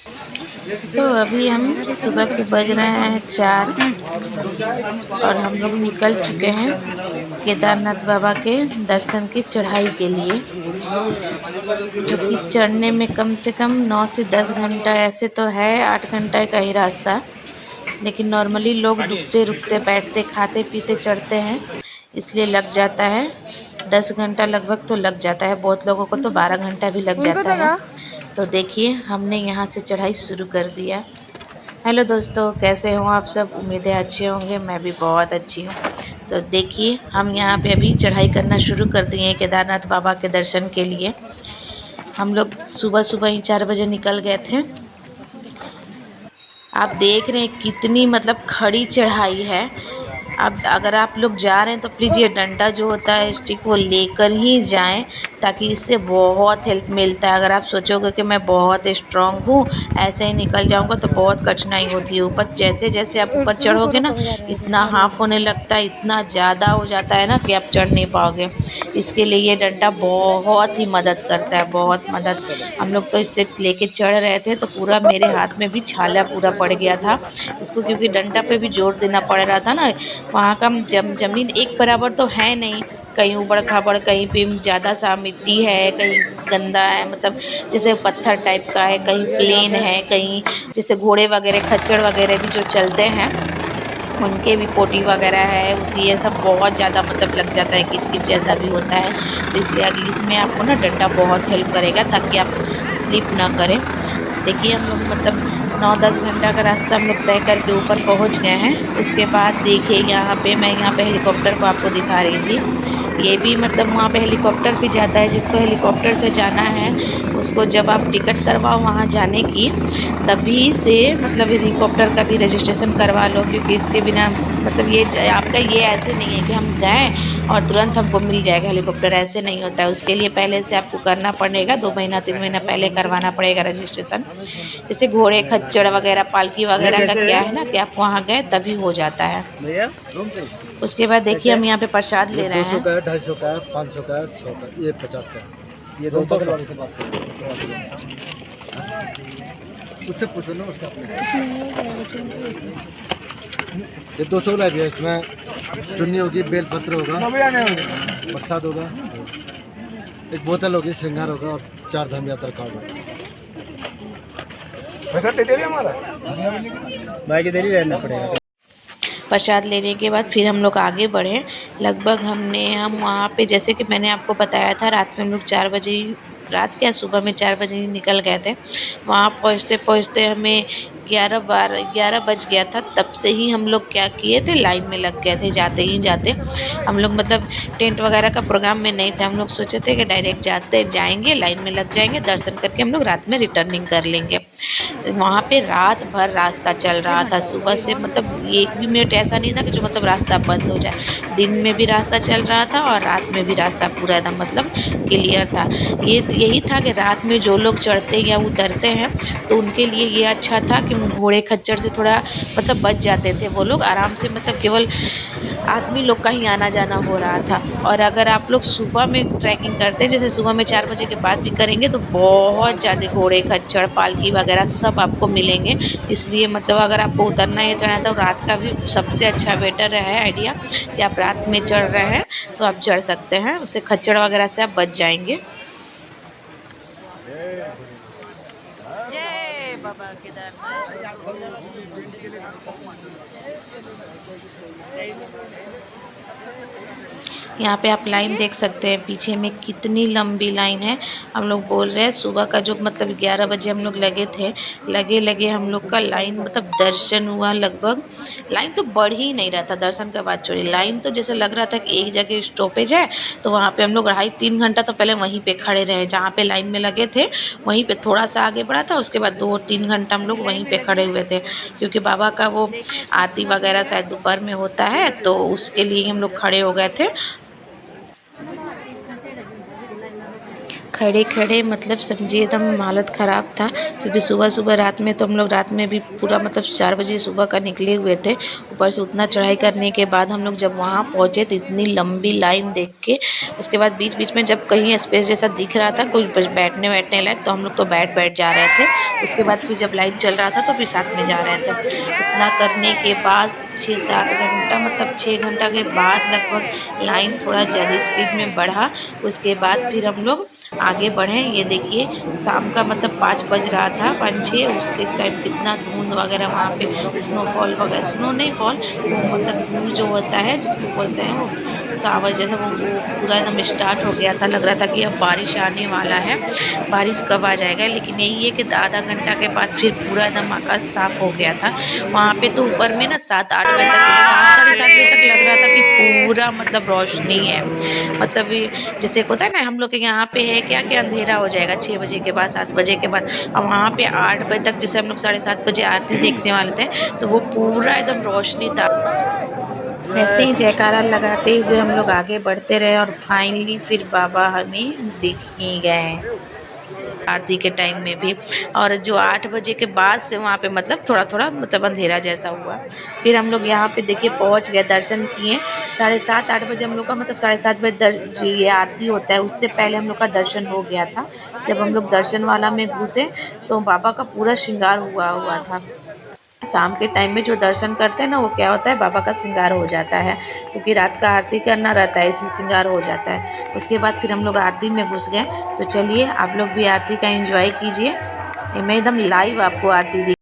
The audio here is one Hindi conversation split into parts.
तो अभी हम सुबह के बज रहे हैं 4 और हम लोग निकल चुके हैं केदारनाथ बाबा के दर्शन की चढ़ाई के लिए, जो कि चढ़ने में कम से कम 9 से 10 घंटा, ऐसे तो है 8 घंटे का ही रास्ता, लेकिन नॉर्मली लोग रुकते रुकते बैठते खाते पीते चढ़ते हैं, इसलिए लग जाता है 10 घंटा लगभग तो लग जाता है। बहुत लोगों को तो 12 घंटा भी लग जाता है। तो देखिए हमने यहाँ से चढ़ाई शुरू कर दिया। हेलो दोस्तों, कैसे हो आप सब? उम्मीद है अच्छे होंगे। मैं भी बहुत अच्छी हूँ। तो देखिए हम यहाँ पे अभी चढ़ाई करना शुरू कर दिए हैं केदारनाथ बाबा के दर्शन के लिए। हम लोग सुबह सुबह ही 4 बजे निकल गए थे। आप देख रहे हैं कितनी मतलब खड़ी चढ़ाई है। अब अगर आप लोग जा रहे हैं तो प्लीज़ ये डंडा जो होता है स्टिक वो लेकर ही जाएं, ताकि इससे बहुत हेल्प मिलता है। अगर आप सोचोगे कि मैं बहुत स्ट्रांग हूँ, ऐसे ही निकल जाऊँगा, तो बहुत कठिनाई होती है। ऊपर जैसे जैसे आप ऊपर चढ़ोगे ना, इतना हाफ होने लगता है, इतना ज़्यादा हो जाता है ना कि आप चढ़ नहीं पाओगे। इसके लिए ये डंडा बहुत ही मदद करता है, बहुत मदद। हम लोग तो इससे लेके चढ़ रहे थे तो पूरा मेरे हाथ में भी छाला पूरा पड़ गया था इसको, क्योंकि डंडा पे भी जोर देना पड़ रहा था ना। वहाँ का ज़मीन एक बराबर तो है नहीं, कहीं ऊबड़-खाबड़, कहीं पे ज़्यादा सा मिट्टी है, कहीं गंदा है, मतलब जैसे पत्थर टाइप का है, कहीं प्लेन है, कहीं जैसे घोड़े वगैरह खच्चर वगैरह भी जो चलते हैं उनके भी पोटी वगैरह है, ये सब बहुत ज़्यादा मतलब लग जाता है, किच-किच जैसा भी होता है। तो इसलिए इसमें आपको ना डंडा बहुत हेल्प करेगा ताकि आप स्लिप ना करें। देखिए हम लोग मतलब 9-10 घंटा का रास्ता हम लोग तय करके ऊपर पहुंच गए हैं। उसके बाद देखिए मैं यहाँ पे हेलीकॉप्टर को आपको दिखा रही थी। ये भी मतलब वहाँ पे हेलीकॉप्टर भी जाता है। जिसको हेलीकॉप्टर से जाना है उसको जब आप टिकट करवाओ वहाँ जाने की, तभी से मतलब हेलीकॉप्टर का भी रजिस्ट्रेशन करवा लो, क्योंकि इसके बिना मतलब आपका ये ऐसे नहीं है कि हम गए और तुरंत हमको मिल जाएगा हेलीकॉप्टर, ऐसे नहीं होता है। उसके लिए पहले से आपको करना पड़ेगा, 2 महीना 3 महीना पहले करवाना पड़ेगा रजिस्ट्रेशन। जैसे घोड़े खच्चर वगैरह पालकी वगैरह का क्या है ना कि आप वहाँ गए तभी हो जाता है। उसके बाद देखिए हम यहाँ पे प्रसाद ले रहे हैं। 200 का है, 250 का है, 500 का है, 100 का, ये 50 का है। ये 200 वाले से बात करो, उससे पूछो ना उसका। ये 200 वाला भी है, इसमें चुन्नी होगी, बेल पत्र होगा, प्रसाद होगा, एक बोतल होगी, श्रृंगार होगा और 4 धाम यात्रा कार्ड होगा। पैसा दे दे हमारा भाई के देरी रहना पड़ेगा। प्रसाद लेने के बाद फिर हम लोग आगे बढ़े। लगभग हम वहाँ पे, जैसे कि मैंने आपको बताया था, रात में हम लोग 4 बजे ही, रात क्या सुबह में 4 बजे ही निकल गए थे। वहाँ पहुँचते पहुँचते हमें 11 बज गया था। तब से ही हम लोग क्या किए थे, लाइन में लग गए थे जाते ही जाते। हम लोग मतलब टेंट वगैरह का प्रोग्राम में नहीं था। हम लोग सोचे थे कि डायरेक्ट जाएंगे, लाइन में लग जाएंगे, दर्शन करके हम लोग रात में रिटर्निंग कर लेंगे। वहाँ पे रात भर रास्ता चल रहा था, सुबह से मतलब एक भी मिनट ऐसा नहीं था कि जो मतलब रास्ता बंद हो जाए। दिन में भी रास्ता चल रहा था और रात में भी रास्ता पूरा एकदम मतलब क्लियर था। यही था कि रात में जो लोग चढ़ते या उतरते हैं तो उनके लिए ये अच्छा था कि घोड़े खच्चर से थोड़ा मतलब बच जाते थे वो लोग आराम से, मतलब केवल आदमी लोग का ही आना जाना हो रहा था। और अगर आप लोग सुबह में ट्रैकिंग करते हैं, जैसे सुबह में 4 बजे के बाद भी करेंगे, तो बहुत ज़्यादा घोड़े खच्चर पालकी वगैरह सब आपको मिलेंगे। इसलिए मतलब अगर आपको उतरना या चढ़ना है तो रात का भी सबसे अच्छा बेटर है आइडिया कि आप रात में चढ़ रहे हैं तो आप चढ़ सकते हैं, उससे खच्चर वगैरह से आप बच जाएंगे। जय बाबा केदारनाथ। यहाँ पे आप लाइन देख सकते हैं पीछे में कितनी लंबी लाइन है। हम लोग बोल रहे हैं सुबह का जो मतलब 11 बजे हम लोग लगे थे, लगे हम लोग का लाइन मतलब दर्शन हुआ लगभग। लाइन तो बढ़ ही नहीं रहा था, दर्शन का बात छोड़िए, लाइन तो जैसे लग रहा था कि एक जगह स्टॉपेज है तो वहाँ पे हम लोग 2.5-3 घंटा तो पहले वहीं पे खड़े रहे, जहाँ पे लाइन में लगे थे वहीं पे थोड़ा सा आगे बढ़ा था। उसके बाद 2-3 घंटा हम लोग वहीं पे खड़े हुए थे, क्योंकि बाबा का वो आरती वगैरह शायद दोपहर में होता है, तो उसके लिए हम लोग खड़े हो गए थे। खड़े खड़े मतलब समझिए एकदम हालत ख़राब था, क्योंकि सुबह सुबह रात में तो हम लोग रात में भी पूरा मतलब 4 बजे सुबह का निकले हुए थे। ऊपर से उतना चढ़ाई करने के बाद हम लोग जब वहाँ पहुँचे तो इतनी लंबी लाइन देख के उसके बाद बीच बीच में जब कहीं स्पेस जैसा दिख रहा था कुछ बैठने बैठने लायक, तो हम लोग तो बैठ जा रहे थे। उसके बाद फिर जब लाइन चल रहा था तो फिर साथ में जा रहे थे। इतना करने के बाद 6-7 घंटा मतलब 6 घंटा के बाद लगभग लाइन थोड़ा ज़्यादा स्पीड में बढ़ा। उसके बाद फिर हम लोग आगे बढ़े। ये देखिए शाम का मतलब 5 बज रहा था, 5-6 उसके टाइम कितना धुंध वगैरह वहाँ पे, स्नोफॉल वगैरह, स्नो नहीं फॉल, वो मतलब धुंध जो होता है जिसको बोलते हैं वो सावर जैसा, वो पूरा एकदम स्टार्ट हो गया था। लग रहा था कि अब बारिश आने वाला है, बारिश कब आ जाएगा। लेकिन यही है कि आधा घंटा के बाद फिर पूरा एकदम आकाश साफ हो गया था। वहाँ पे तो ऊपर में ना 7-8 बजे तक, 7 साढ़े 7 बजे तक लग रहा था कि पूरा मतलब रोशनी है। मतलब ये जैसे एक होता है ना हम लोग के यहाँ पे है क्या कि अंधेरा हो जाएगा 6 बजे के बाद, 7 बजे के बाद, और वहाँ पे 8 बजे तक जैसे हम लोग 7:30 बजे आरती देखने वाले थे तो वो पूरा एकदम रोशनी था। वैसे ही जयकारा लगाते हुए हम लोग आगे बढ़ते रहे और फाइनली फिर बाबा हमें दिख ही गए आरती के टाइम में भी। और जो 8 बजे के बाद से वहाँ पे मतलब थोड़ा-थोड़ा मतलब अंधेरा जैसा हुआ। फिर हम लोग यहाँ पे देखिए पहुँच गए, दर्शन किए। 7:30-8 बजे हम लोग का मतलब 7:30 बजे ये आरती होता है, उससे पहले हम लोग का दर्शन हो गया था। जब हम लोग दर्शन वाला में घुसे तो बाबा का पूरा श्रृंगार हुआ हुआ था। शाम के टाइम में जो दर्शन करते हैं ना वो क्या होता है, बाबा का श्रृंगार हो जाता है, क्योंकि रात का आरती करना रहता है इसलिए श्रृंगार हो जाता है। उसके बाद फिर हम लोग आरती में घुस गए। तो चलिए आप लोग भी आरती का एंजॉय कीजिए। मैं एकदम लाइव आपको आरती दी।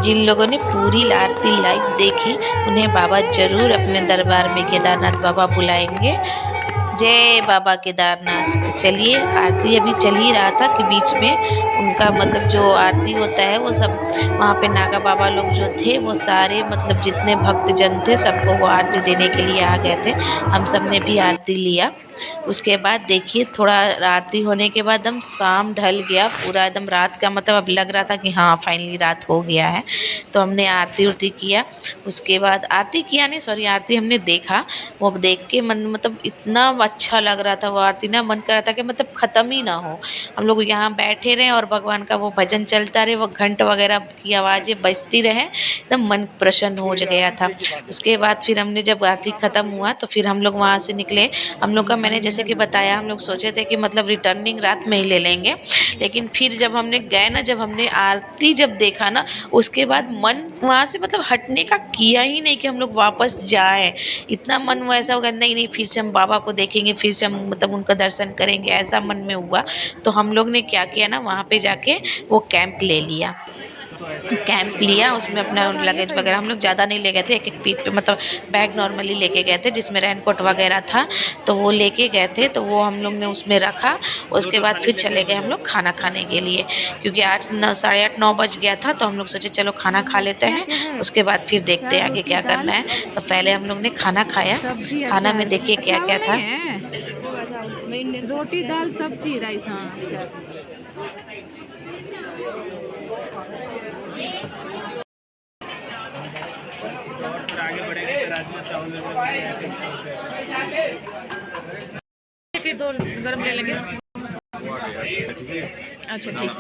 जिन लोगों ने पूरी आरती लाइव देखी उन्हें बाबा ज़रूर अपने दरबार में केदारनाथ बाबा बुलाएंगे। जय बाबा केदारनाथ। तो चलिए, आरती अभी चल ही रहा था कि बीच में उनका मतलब जो आरती होता है वो सब वहाँ पे नागा बाबा लोग जो थे वो सारे मतलब जितने भक्तजन थे सबको वो आरती देने के लिए आ गए थे। हम सब ने भी आरती लिया। उसके बाद देखिए थोड़ा आरती होने के बाद एकदम शाम ढल गया, पूरा एकदम रात का मतलब अब लग रहा था कि हाँ फाइनली रात हो गया है। तो हमने आरती उरती किया। उसके बाद आरती किया नहीं, सॉरी, आरती हमने देखा। वो देख के मन मतलब इतना अच्छा लग रहा था वो आरती ना, मन कर रहा था कि मतलब ख़त्म ही ना हो। हम लोग यहाँ बैठे रहें और भगवान का वो भजन चलता रहे, वो घंट वगैरह की आवाज़ें बजती रहे, एकदम मन प्रसन्न हो गया था। उसके बाद फिर हमने जब आरती ख़त्म हुआ तो फिर हम लोग वहाँ से निकले। हम लोग का मैंने जैसे कि बताया, हम लोग सोचे थे कि मतलब रिटर्निंग रात में ही ले लेंगे, लेकिन फिर जब हमने गए ना, जब हमने आरती जब देखा ना, उसके बाद मन वहाँ से मतलब हटने का किया ही नहीं कि हम लोग वापस जाएं। इतना मन वो ऐसा हो गया, नहीं नहीं फिर से हम बाबा को देखेंगे, फिर से हम मतलब उनका दर्शन करेंगे, ऐसा मन में हुआ। तो हम लोग ने क्या किया ना, वहाँ पे जाके वो कैंप ले लिया। कैंप लिया, उसमें अपना लगेज वगैरह हम लोग ज़्यादा नहीं ले गए थे, एक एक पीठ पे मतलब बैग नॉर्मली लेके गए थे जिसमें रेनकोट वगैरह था, तो वो लेके गए थे। तो वो हम लोग ने उसमें रखा। उसके बाद फिर चले गए हम लोग खाना खाने के लिए, क्योंकि 8 9 बज गया था। तो हम लोग सोचे चलो खाना खा लेते हैं, उसके बाद फिर देखते हैं आगे क्या करना है। तो पहले हम लोग ने खाना खाया। खाना में देखिए क्या क्या था। रोटी दाल सब्जी राइस। हाँ अच्छा। फिर दो गरम ले लेंगे। अच्छा ठीक है।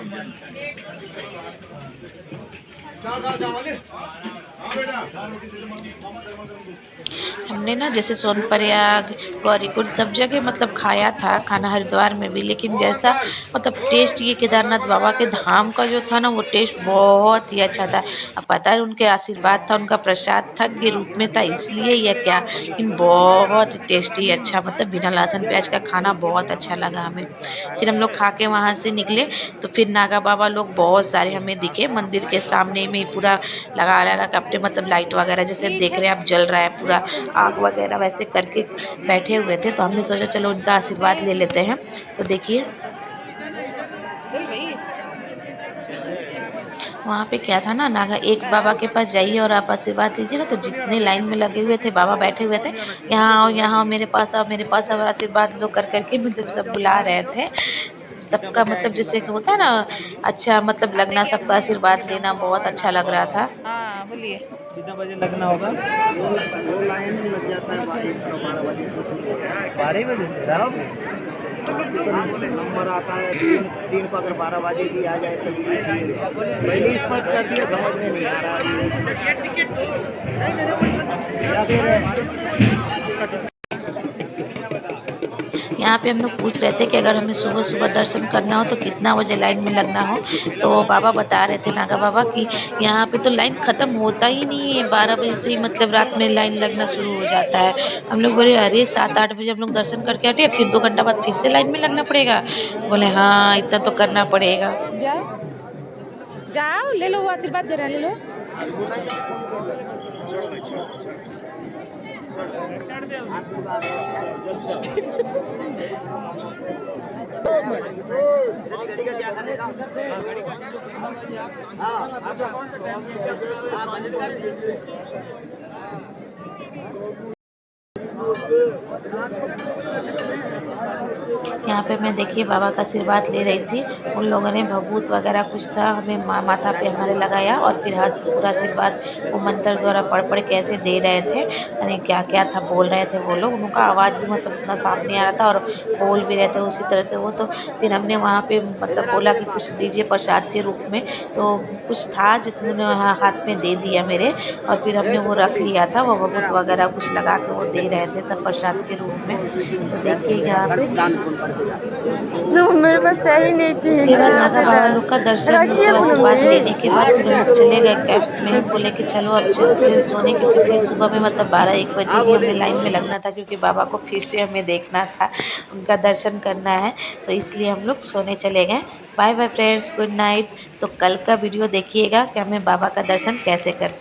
हमने ना जैसे सोनप्रयाग, गौरीकुंड सब जगह मतलब खाया था खाना, हरिद्वार में भी, लेकिन जैसा मतलब टेस्ट ये केदारनाथ बाबा के धाम का जो था ना, वो टेस्ट बहुत ही अच्छा था। अब पता है उनके आशीर्वाद था, उनका प्रसाद था के रूप में था इसलिए या क्या, लेकिन बहुत टेस्टी अच्छा मतलब बिना लहसुन प्याज का खाना बहुत अच्छा लगा हमें। फिर हम लोग खा के वहाँ से निकले तो फिर नागा बाबा लोग बहुत सारे हमें दिखे मंदिर के सामने में, पूरा लगा लगा अपने मतलब लाइट वगैरह जैसे देख रहे हैं आप जल रहा है पूरा, आग वगैरह वैसे करके बैठे हुए थे। तो हमने सोचा चलो उनका आशीर्वाद ले लेते हैं। तो देखिए वहाँ पे क्या था ना, नागा एक बाबा के पास जाइए और आप आशीर्वाद लीजिए ना, तो जितने लाइन में लगे हुए थे बाबा बैठे हुए थे, यहाँ आओ यहाँ आओ मेरे पास आओ मेरे पास आओ, आशीर्वाद लो कर करके मतलब सब बुला रहे थे। सबका मतलब जैसे कि होता है ना, अच्छा मतलब लगना, सबका आशीर्वाद लेना बहुत अच्छा लग रहा था। हाँ बोलिए। कितना बजे लगना होगा? वो लाइन लग जाता है 12 बजे से शुरू होता है। 12 बजे से रात में? नंबर आता है 3 को, अगर 12 बजे भी आ जाए तभी भी ठीक है। पहले स्पष्ट कर दिया, समझ में नहीं आ रहा यहाँ पे हम लोग पूछ रहे थे कि अगर हमें सुबह सुबह दर्शन करना हो तो कितना बजे लाइन में लगना हो। तो बाबा बता रहे थे नागा बाबा कि यहाँ पे तो लाइन ख़त्म होता ही नहीं है, 12 बजे से ही मतलब रात में लाइन लगना शुरू हो जाता है। हम लोग बोले अरे 7 8 बजे हम लोग दर्शन करके हटे, फिर 2 घंटा बाद फिर से लाइन में लगना पड़ेगा। बोले हाँ इतना तो करना पड़ेगा। जाओ जाओ ले लो, वो आशीर्वाद दे रहा है, ले लो। यहाँ पे मैं देखिए बाबा का आशीर्वाद ले रही थी। उन लोगों ने भभूत वगैरह कुछ था हमें माथा पे हमारे लगाया और फिर हाथ से पूरा आशीर्वाद वो मंत्र द्वारा पढ़ पढ़ के ऐसे दे रहे थे। यानी क्या क्या था बोल रहे थे वो लोग, उनका आवाज़ भी मतलब उतना साफ नहीं आ रहा था और बोल भी रहे थे उसी तरह से वो। तो फिर हमने वहाँ पे मतलब बोला कि कुछ दीजिए प्रसाद के रूप में, तो कुछ था जिसमें उन्होंने हाथ में दे दिया मेरे, और फिर हमने वो रख लिया था। वो भभूत वगैरह कुछ लगा के वो दे रहे थे सब प्रसाद के रूप में। तो देखिए यहाँ पे मेरे पास चाहिए नहीं चाहिए। उसके बाद नागा बाबा लोग का दर्शन मतलब आशीर्वाद लेने के बाद फिर हम लोग चले गए कैंप में। हम बोले कि चलो अब चलते हैं सोने, क्योंकि फिर सुबह में मतलब 12 1 बजे ही हमें लाइन में लगना था, क्योंकि बाबा को फिर से हमें देखना था, उनका दर्शन करना है। तो इसलिए हम लोग सोने चले गए। Bye bye friends, good night. तो कल का वीडियो देखिएगा कि हमें बाबा का दर्शन कैसे करते हैं।